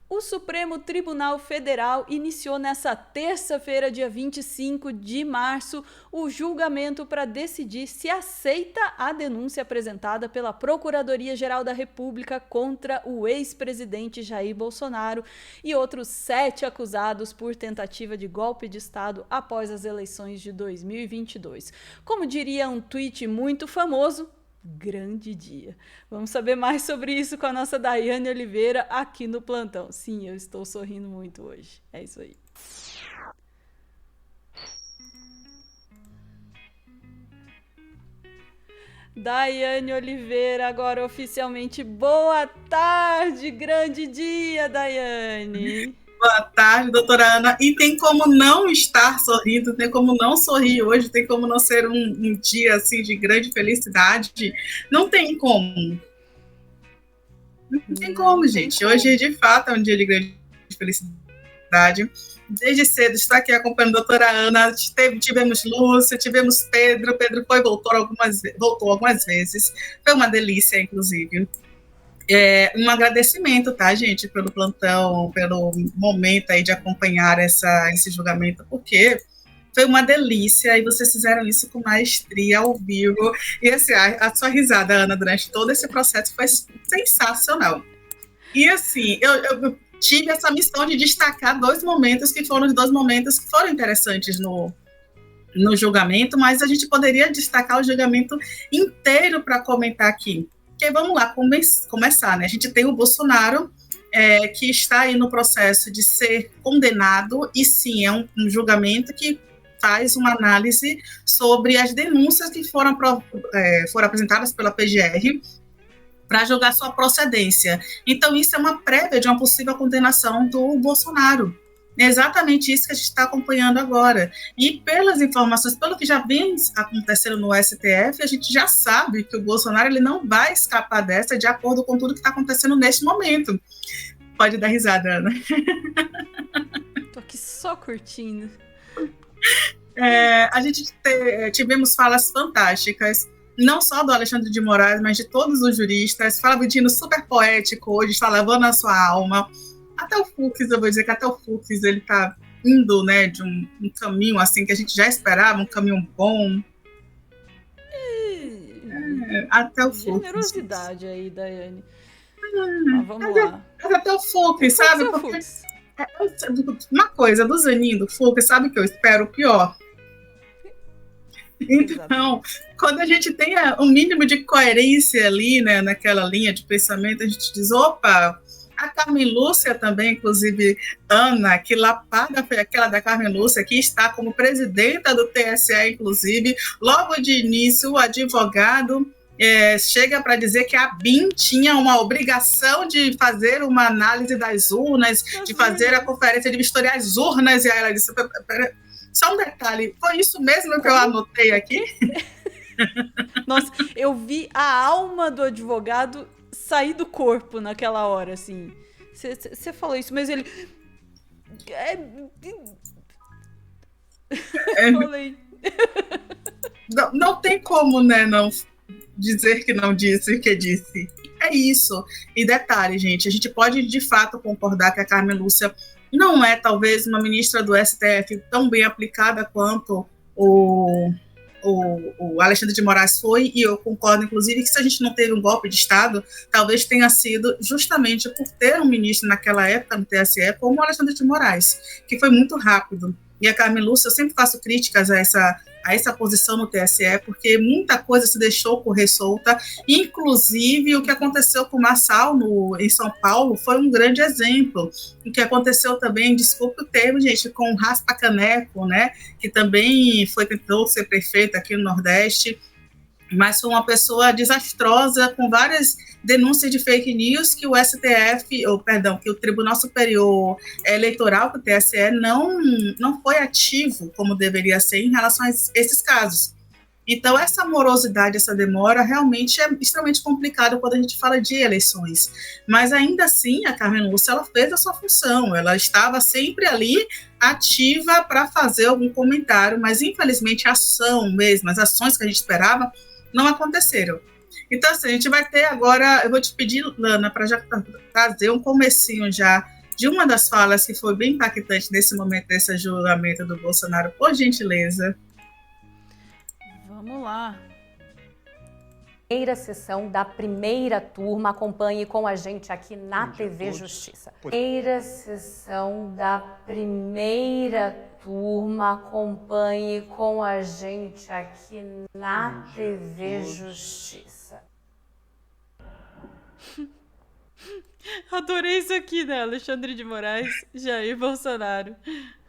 O Supremo Tribunal Federal iniciou nesta terça-feira, dia 25 de março, o julgamento para decidir se aceita a denúncia apresentada pela Procuradoria-Geral da República contra o ex-presidente Jair Bolsonaro e outros 7 acusados por tentativa de golpe de Estado após as eleições de 2022. Como diria um tweet muito famoso, grande dia. Vamos saber mais sobre isso com a nossa Daiane Oliveira aqui no plantão. Sim, eu estou sorrindo muito hoje. É isso aí. Daiane Oliveira, agora oficialmente boa tarde, grande dia, Daiane. Boa tarde, doutora Ana. E tem como não estar sorrindo, tem como não sorrir hoje, tem como não ser um dia assim de grande felicidade. Não tem como. Não tem como, gente. Hoje, de fato, é um dia de grande felicidade. Desde cedo estou aqui acompanhando a doutora Ana. Tivemos Lúcia, tivemos Pedro. Pedro voltou algumas vezes. Foi uma delícia, inclusive. Um agradecimento, tá, gente, pelo plantão, pelo momento aí de acompanhar esse julgamento, porque foi uma delícia e vocês fizeram isso com maestria ao vivo. E assim, a sua risada, Ana, durante todo esse processo foi sensacional. E assim, eu tive essa missão de destacar dois momentos que foram interessantes no julgamento, mas a gente poderia destacar o julgamento inteiro para comentar aqui. Porque vamos lá começar, né? A gente tem o Bolsonaro, que está aí no processo de ser condenado, e sim, é um julgamento que faz uma análise sobre as denúncias que foram apresentadas pela PGR para julgar sua procedência. Então, isso é uma prévia de uma possível condenação do Bolsonaro. É exatamente isso que a gente está acompanhando agora. E pelas informações, pelo que já vem acontecendo no STF, a gente já sabe que o Bolsonaro ele não vai escapar dessa de acordo com tudo que está acontecendo neste momento. Pode dar risada, Ana. Tô aqui só curtindo. A gente tivemos falas fantásticas, não só do Alexandre de Moraes, mas de todos os juristas. Fala Budino super poético hoje, está lavando a sua alma. Até o Fux, eu vou dizer que até o Fux ele está indo, né, de um caminho assim que a gente já esperava, um caminho bom. Até o Fux. Generosidade aí, Daiane. Mas vamos lá. Até o Fux, sabe? Porque uma coisa do Zanin, do Fux, sabe que eu espero o pior. Então, quando a gente tem um mínimo de coerência ali, né, naquela linha de pensamento, a gente diz, opa, a Carmen Lúcia também, inclusive, Ana, que lapada foi aquela da Carmen Lúcia, que está como presidenta do TSE, inclusive, logo de início, o advogado chega para dizer que a BIM tinha uma obrigação de fazer uma análise das urnas, de fazer a conferência de vistoriar as urnas, e aí ela disse, só um detalhe, foi isso mesmo que eu anotei aqui? Nossa, eu vi a alma do advogado sair do corpo naquela hora, assim. Você falou isso, mas ele... Falei. Não tem como, né, não dizer que não disse o que disse. É isso. E detalhe, gente, a gente pode de fato concordar que a Carmen Lúcia não é, talvez, uma ministra do STF tão bem aplicada quanto o Alexandre de Moraes foi, e eu concordo, inclusive, que se a gente não teve um golpe de Estado, talvez tenha sido justamente por ter um ministro naquela época no TSE como o Alexandre de Moraes, que foi muito rápido. E a Carmen Lúcia, eu sempre faço críticas a essa posição no TSE, porque muita coisa se deixou correr solta, inclusive o que aconteceu com o Marçal em São Paulo foi um grande exemplo. O que aconteceu também, desculpe o termo, gente, com o Raspa Caneco, né, que também tentou ser prefeito aqui no Nordeste, mas foi uma pessoa desastrosa, com várias denúncias de fake news que o que o Tribunal Superior Eleitoral, que o TSE, não foi ativo como deveria ser em relação a esses casos. Então, essa morosidade, essa demora, realmente é extremamente complicado quando a gente fala de eleições. Mas, ainda assim, a Carmen Lúcia, ela fez a sua função, ela estava sempre ali ativa para fazer algum comentário, mas, infelizmente, a ação mesmo, as ações que a gente esperava, não aconteceram. Então, assim, a gente vai ter agora, eu vou te pedir, Lana, para já trazer um comecinho já de uma das falas que foi bem impactante nesse momento desse julgamento do Bolsonaro, por gentileza. Vamos lá. Primeira sessão da primeira turma, acompanhe com a gente aqui na TV Justiça. Primeira sessão da primeira turma, acompanhe com a gente aqui na TV Justiça. Adorei isso aqui, né? Alexandre de Moraes, Jair Bolsonaro.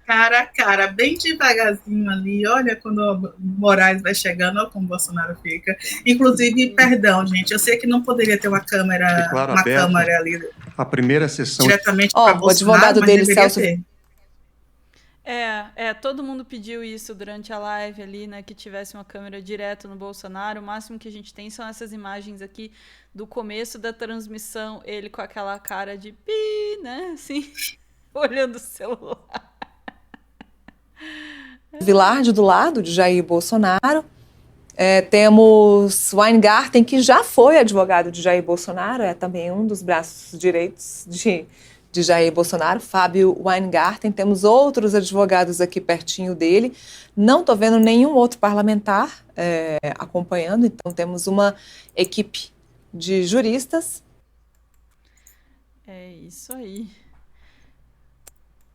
Cara a cara, bem devagarzinho ali. Olha quando o Moraes vai chegando, olha como o Bolsonaro fica. Inclusive, perdão, gente, eu sei que não poderia ter uma câmera, câmera ali. A primeira sessão diretamente para Bolsonaro, o advogado dele, Celso. Todo mundo pediu isso durante a live ali, né, que tivesse uma câmera direto no Bolsonaro. O máximo que a gente tem são essas imagens aqui do começo da transmissão, ele com aquela cara de pi, né, assim, olhando o celular. Vilarde do lado de Jair Bolsonaro. Temos Weingarten, que já foi advogado de Jair Bolsonaro, é também um dos braços direitos de Jair Bolsonaro, Fábio Weingarten. Temos outros advogados aqui pertinho dele. Não estou vendo nenhum outro parlamentar acompanhando, então temos uma equipe de juristas. É isso aí.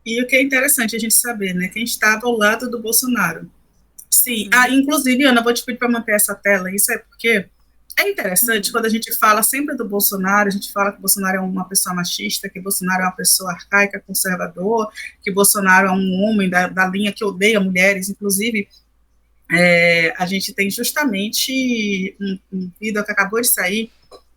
E o que é interessante a gente saber, né, quem estava ao lado do Bolsonaro. Sim, inclusive, Ana, vou te pedir para manter essa tela, isso é porque é interessante quando a gente fala sempre do Bolsonaro, a gente fala que o Bolsonaro é uma pessoa machista, que o Bolsonaro é uma pessoa arcaica, conservador, que o Bolsonaro é um homem da linha que odeia mulheres, inclusive, a gente tem justamente um vídeo que acabou de sair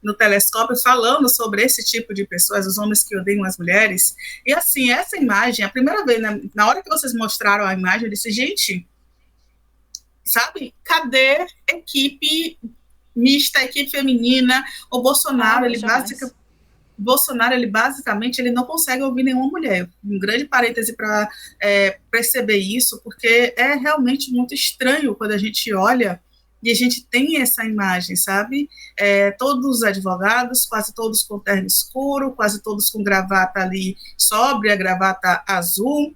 no Telescópio falando sobre esse tipo de pessoas, os homens que odeiam as mulheres, e assim, essa imagem, a primeira vez, na hora que vocês mostraram a imagem, eu disse, gente, sabe, cadê a equipe mista, a equipe feminina? O Bolsonaro, ele basicamente, ele não consegue ouvir nenhuma mulher. Um grande parêntese para perceber isso, porque é realmente muito estranho quando a gente olha e a gente tem essa imagem, sabe? Todos os advogados, quase todos com terno escuro, quase todos com gravata ali sóbria, gravata azul,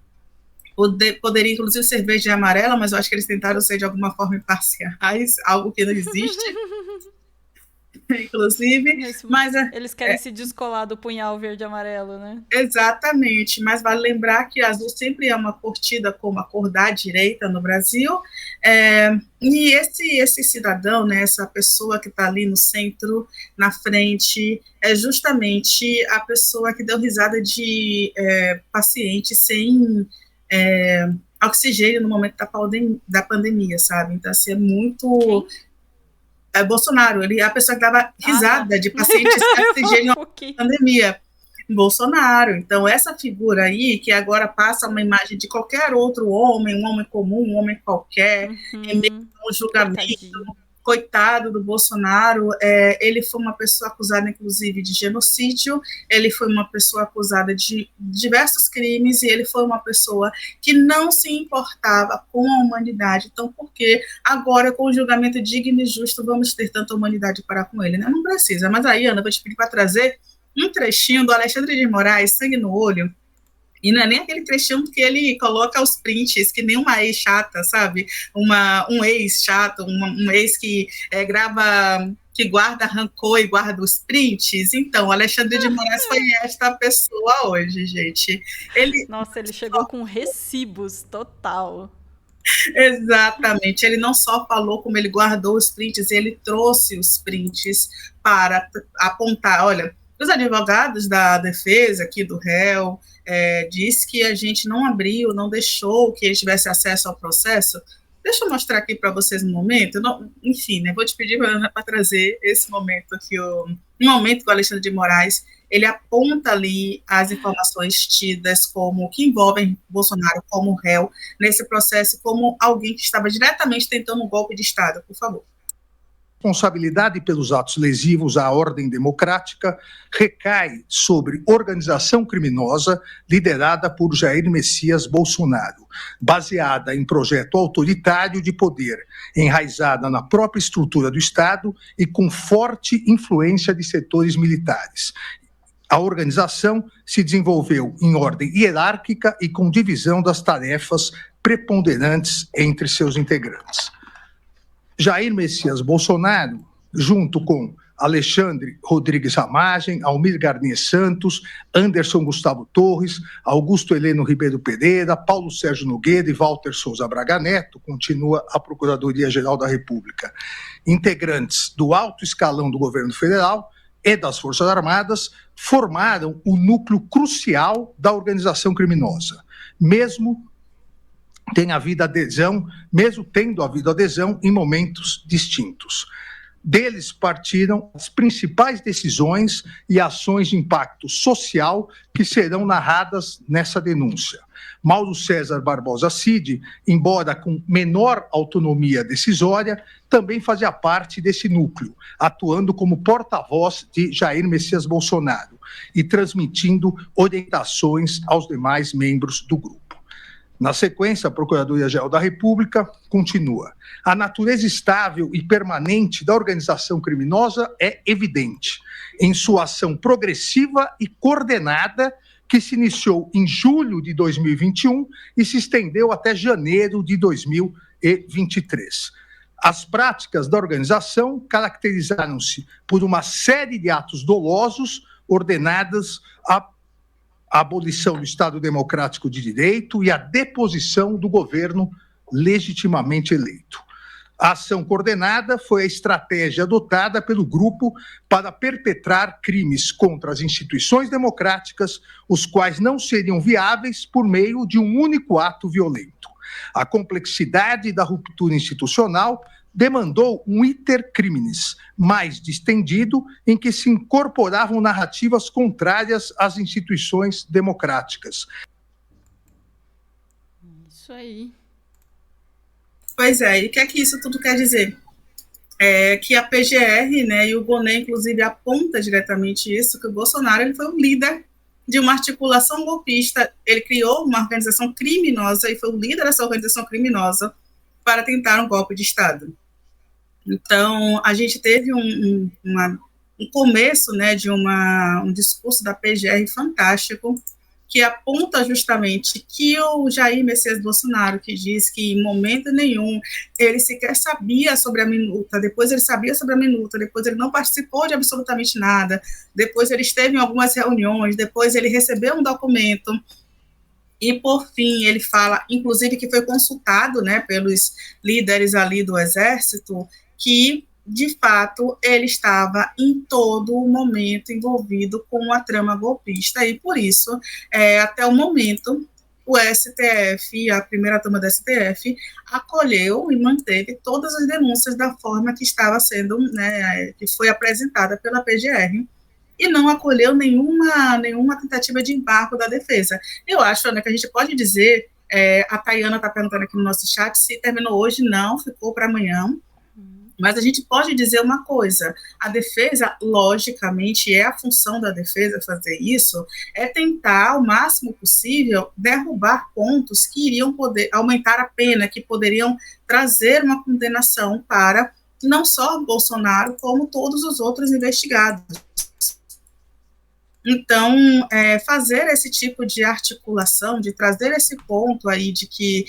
poderia inclusive ser verde e amarela, mas eu acho que eles tentaram ser de alguma forma imparciais, algo que não existe. Inclusive, mas eles querem se descolar do punhal verde e amarelo, né? Exatamente, mas vale lembrar que azul sempre é uma cor tida como a cor da direita no Brasil, e esse cidadão, né, essa pessoa que está ali no centro, na frente, é justamente a pessoa que deu risada de paciente sem oxigênio no momento da pandemia, sabe? Então, assim, é muito... Bolsonaro, ele é a pessoa que dava risada de pacientes sem oxigênio na pandemia. Bolsonaro. Então, essa figura aí, que agora passa uma imagem de qualquer outro homem, um homem comum, um homem qualquer, em meio a um julgamento, coitado do Bolsonaro, ele foi uma pessoa acusada, inclusive, de genocídio, ele foi uma pessoa acusada de diversos crimes, e ele foi uma pessoa que não se importava com a humanidade. Então, por que agora, com o julgamento digno e justo, vamos ter tanta humanidade para com ele? Né? Não precisa. Mas aí, Ana, vou te pedir para trazer um trechinho do Alexandre de Moraes, Sangue no Olho. E não é nem aquele trechinho que ele coloca os prints, que nem uma ex chata, sabe? Um ex chato, um ex que grava, que guarda rancor e guarda os prints. Então, o Alexandre de Moraes foi esta pessoa hoje, gente. Nossa, ele chegou com recibos, total. Exatamente. Ele não só falou como ele guardou os prints, ele trouxe os prints para apontar, olha, os advogados da defesa aqui do réu disse que a gente não abriu, não deixou que ele tivesse acesso ao processo. Deixa eu mostrar aqui para vocês um momento. Enfim, né, vou te pedir, Ana, para trazer esse momento aqui, um momento que o Alexandre de Moraes, ele aponta ali as informações tidas como que envolvem Bolsonaro como réu nesse processo, como alguém que estava diretamente tentando um golpe de Estado. Por favor. Responsabilidade pelos atos lesivos à ordem democrática recai sobre organização criminosa liderada por Jair Messias Bolsonaro, baseada em projeto autoritário de poder, enraizada na própria estrutura do Estado e com forte influência de setores militares. A organização se desenvolveu em ordem hierárquica e com divisão das tarefas preponderantes entre seus integrantes. Jair Messias Bolsonaro, junto com Alexandre Rodrigues Ramagem, Almir Garnier Santos, Anderson Gustavo Torres, Augusto Heleno Ribeiro Pereira, Paulo Sérgio Nogueira e Walter Souza Braga Neto, continua a Procuradoria-Geral da República, integrantes do alto escalão do governo federal e das Forças Armadas, formaram o núcleo crucial da organização criminosa, mesmo tendo havido adesão em momentos distintos. Deles partiram as principais decisões e ações de impacto social que serão narradas nessa denúncia. Mauro César Barbosa Cid, embora com menor autonomia decisória, também fazia parte desse núcleo, atuando como porta-voz de Jair Messias Bolsonaro e transmitindo orientações aos demais membros do grupo. Na sequência, a Procuradoria-Geral da República continua. A natureza estável e permanente da organização criminosa é evidente em sua ação progressiva e coordenada que se iniciou em julho de 2021 e se estendeu até janeiro de 2023. As práticas da organização caracterizaram-se por uma série de atos dolosos ordenadas a abolição do Estado Democrático de Direito e a deposição do governo legitimamente eleito. A ação coordenada foi a estratégia adotada pelo grupo para perpetrar crimes contra as instituições democráticas, os quais não seriam viáveis por meio de um único ato violento. A complexidade da ruptura institucional demandou um iter criminis mais distendido, em que se incorporavam narrativas contrárias às instituições democráticas. Isso aí. Pois é, e o que é que isso tudo quer dizer? É que a PGR, né, e o Bonet, inclusive, aponta diretamente isso, que o Bolsonaro ele foi um líder de uma articulação golpista, ele criou uma organização criminosa e foi o líder dessa organização criminosa para tentar um golpe de Estado. Então, a gente teve um começo, né, de um discurso da PGR fantástico, que aponta justamente que o Jair Messias Bolsonaro, que diz que em momento nenhum ele sequer sabia sobre a minuta, depois ele sabia sobre a minuta, depois ele não participou de absolutamente nada, depois ele esteve em algumas reuniões, depois ele recebeu um documento, e, por fim, ele fala, inclusive, que foi consultado, né, pelos líderes ali do Exército, que, de fato, ele estava em todo o momento envolvido com a trama golpista, e, por isso, até o momento, o STF, a primeira turma do STF, acolheu e manteve todas as denúncias da forma que estava sendo, né, que foi apresentada pela PGR, e não acolheu nenhuma tentativa de embargo da defesa. Eu acho, Ana, que a gente pode dizer, a Tayana está perguntando aqui no nosso chat, se terminou hoje, não, ficou para amanhã, mas a gente pode dizer uma coisa, a defesa, logicamente, é a função da defesa fazer isso, é tentar, o máximo possível, derrubar pontos que iriam poder aumentar a pena, que poderiam trazer uma condenação para não só Bolsonaro, como todos os outros investigados. Então, fazer esse tipo de articulação, de trazer esse ponto aí de que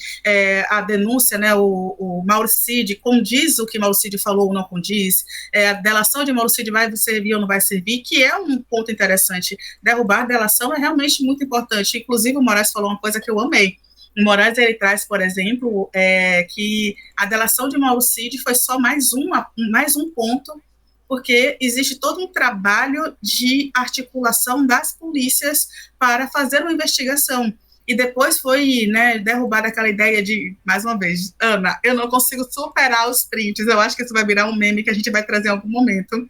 a denúncia, né, o Mauro Cid condiz o que Mauro Cid falou ou não condiz, a delação de Mauro Cid vai servir ou não vai servir, que é um ponto interessante. Derrubar a delação é realmente muito importante. Inclusive, o Moraes falou uma coisa que eu amei. O Moraes, ele traz, por exemplo, que a delação de Mauro Cid foi só mais um ponto, porque existe todo um trabalho de articulação das polícias para fazer uma investigação. E depois foi, né, derrubada aquela ideia de, mais uma vez, Ana, eu não consigo superar os prints, eu acho que isso vai virar um meme que a gente vai trazer em algum momento.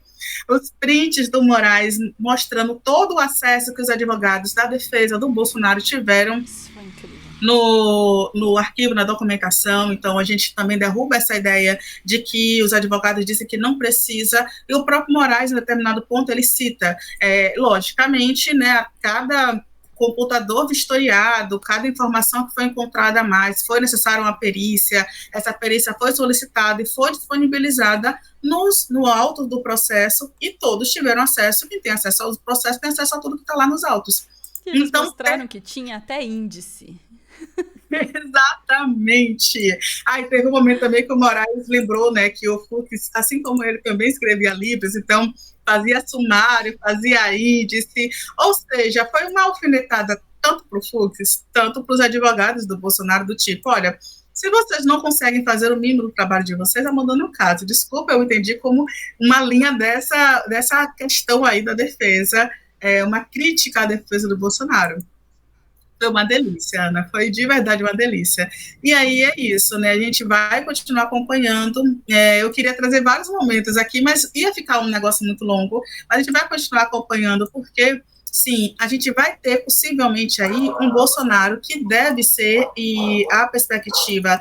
Os prints do Moraes mostrando todo o acesso que os advogados da defesa do Bolsonaro tiveram. Isso foi incrível. No arquivo, na documentação. Então a gente também derruba essa ideia de que os advogados dizem que não precisa, e o próprio Moraes, em determinado ponto, ele cita, logicamente, né, cada computador vistoriado, cada informação que foi encontrada a mais, foi necessária uma perícia, essa perícia foi solicitada e foi disponibilizada no auto do processo, e todos tiveram acesso, quem tem acesso ao processo tem acesso a tudo que está lá nos autos. E eles mostraram que tinha até índice. Exatamente. Aí teve um momento também que o Moraes lembrou, né, que o Fux, assim como ele também escrevia livros, então fazia sumário, fazia índice, ou seja, foi uma alfinetada tanto para o Fux, tanto para os advogados do Bolsonaro, do tipo, olha, se vocês não conseguem fazer o mínimo do trabalho de vocês, abandonem o caso. Desculpa, eu entendi como uma linha dessa questão aí da defesa, uma crítica à defesa do Bolsonaro. Foi uma delícia, Ana, foi de verdade uma delícia. E aí é isso, né? A gente vai continuar acompanhando. Eu queria trazer vários momentos aqui, mas ia ficar um negócio muito longo. Mas a gente vai continuar acompanhando, porque, sim, a gente vai ter possivelmente aí um Bolsonaro que deve ser, e a perspectiva,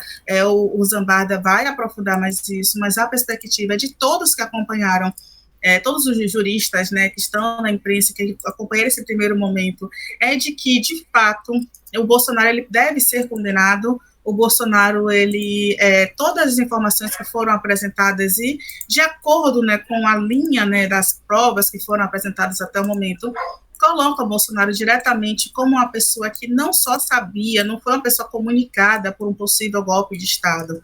o Zambarda vai aprofundar mais isso, mas a perspectiva de todos que acompanharam, todos os juristas, né, que estão na imprensa, que acompanharam esse primeiro momento, é de que, de fato, o Bolsonaro ele deve ser condenado. O Bolsonaro, todas as informações que foram apresentadas e de acordo, né, com a linha, né, das provas que foram apresentadas até o momento, coloca o Bolsonaro diretamente como uma pessoa que não só sabia, não foi uma pessoa comunicada por um possível golpe de Estado,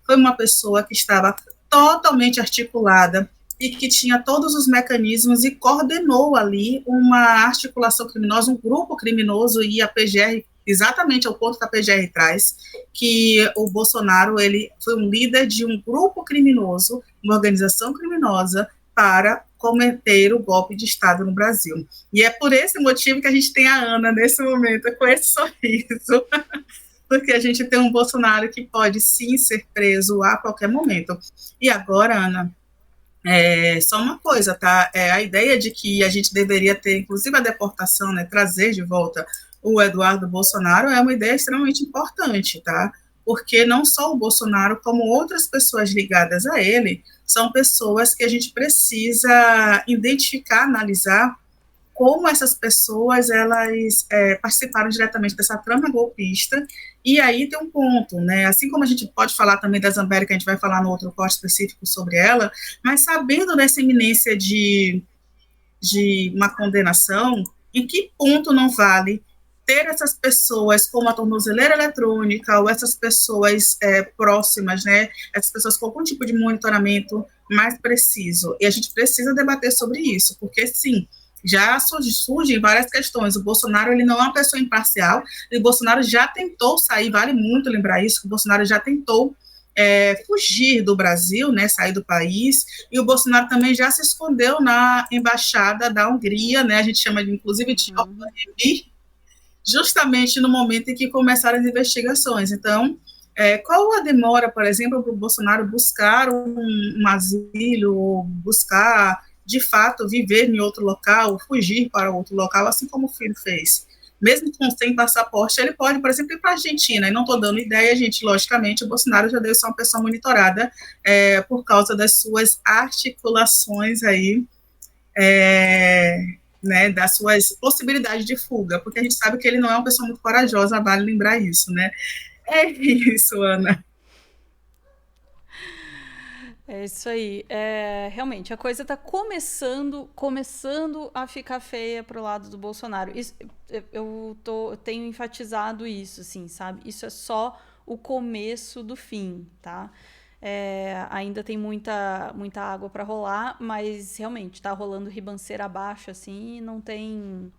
foi uma pessoa que estava totalmente articulada e que tinha todos os mecanismos e coordenou ali uma articulação criminosa, um grupo criminoso, e a PGR, exatamente ao ponto que a PGR traz, que o Bolsonaro ele foi um líder de um grupo criminoso, uma organização criminosa, para cometer o golpe de Estado no Brasil. E é por esse motivo que a gente tem a Ana, nesse momento, com esse sorriso, porque a gente tem um Bolsonaro que pode, sim, ser preso a qualquer momento. E agora, Ana, só uma coisa, tá? A ideia de que a gente deveria ter, inclusive, a deportação, né, trazer de volta o Eduardo Bolsonaro, é uma ideia extremamente importante, tá? Porque não só o Bolsonaro, como outras pessoas ligadas a ele, são pessoas que a gente precisa identificar, analisar como essas pessoas, elas participaram diretamente dessa trama golpista. E aí tem um ponto, né, assim como a gente pode falar também da Zambelli, que a gente vai falar no outro corte específico sobre ela, mas sabendo dessa iminência de uma condenação, em que ponto não vale ter essas pessoas como a tornozeleira eletrônica, ou essas pessoas próximas, né, essas pessoas com algum tipo de monitoramento mais preciso. E a gente precisa debater sobre isso, porque sim, já surgem várias questões. O Bolsonaro ele não é uma pessoa imparcial, e o Bolsonaro já tentou sair, vale muito lembrar isso, que o Bolsonaro já tentou fugir do Brasil, né, sair do país, e o Bolsonaro também já se escondeu na embaixada da Hungria, né, a gente chama inclusive de justamente no momento em que começaram as investigações. Então, qual a demora, por exemplo, para o Bolsonaro buscar um asilo, ou buscar de fato, viver em outro local, fugir para outro local, assim como o filho fez? Mesmo sem passaporte, ele pode, por exemplo, ir para a Argentina. E não estou dando ideia, gente, logicamente, o Bolsonaro já deve ser uma pessoa monitorada por causa das suas articulações aí, né, das suas possibilidades de fuga, porque a gente sabe que ele não é uma pessoa muito corajosa, vale lembrar isso, né? É isso, Ana. É isso aí. Realmente, a coisa está começando a ficar feia pro lado do Bolsonaro. Isso, eu tenho enfatizado isso, assim, sabe? Isso é só o começo do fim, tá? Ainda tem muita água para rolar, mas realmente tá rolando ribanceira abaixo, assim, e não tem...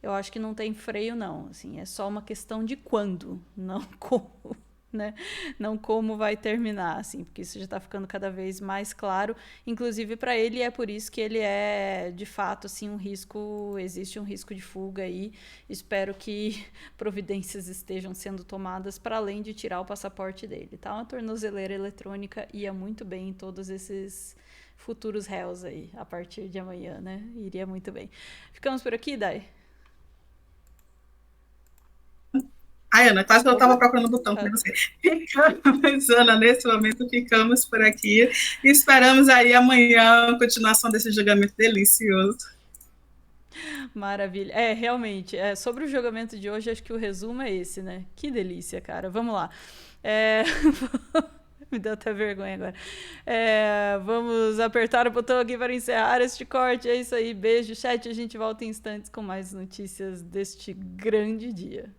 Eu acho que não tem freio, não. Assim, é só uma questão de quando, não como... Né? Não como vai terminar, assim, porque isso já está ficando cada vez mais claro, inclusive para ele. É por isso que ele é, de fato, assim, existe um risco de fuga aí. Espero que providências estejam sendo tomadas para além de tirar o passaporte dele, tá? Uma tornozeleira eletrônica ia muito bem em todos esses futuros réus aí, a partir de amanhã, né? Iria muito bem. Ficamos por aqui, Dai? Ai, Ana, quase que eu estava procurando o botão para você. Ficamos, Ana, nesse momento ficamos por aqui. E esperamos aí amanhã a continuação desse julgamento delicioso. Maravilha. Realmente, sobre o julgamento de hoje, acho que o resumo é esse, né? Que delícia, cara. Vamos lá. Me deu até vergonha agora. Vamos apertar o botão aqui para encerrar este corte. É isso aí. Beijo, chat. A gente volta em instantes com mais notícias deste grande dia.